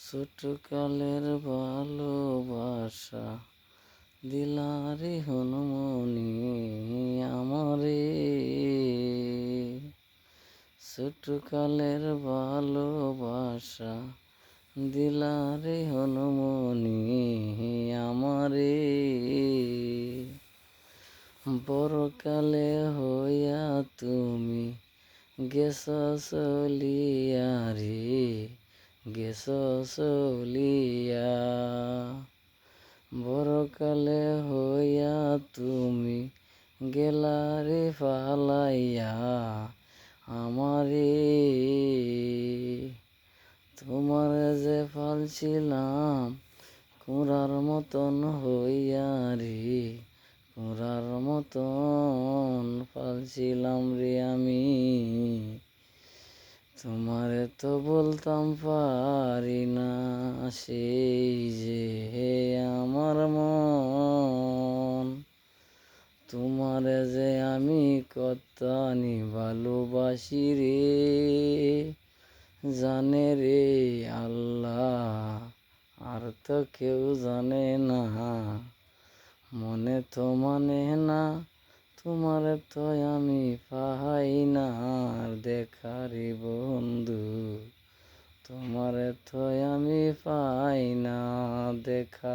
ছোটকালের ভালোবাসা দিলারে হনুমনি আমারে। ছোটকালের ভালোবাসা দিলারে হনুমনি আমারে। বড়কালে হইয়া তুমি গেছ চলিয়া রে, গেছ চলিয়া। বড়কালে হইয়া তুমি গেলারে ফালাইয়া আমারে। তোমার যে ফালছিলাম কুঁড়ার মতন হইয়া রে, কুঁড়ার মতন ফালছিলাম রে আমি। তোমারে তো বলতাম পারি না, সেই যে আমার মন। তোমারে যে আমি কতনি ভালোবাসি রে, জানে রে আল্লাহ, আর তো কেউ জানে না। মনে তো মানে না, তোমারে তো আমি পাই না দেখারি বন্ধু। তোমারে তো আমি পাই না দেখা।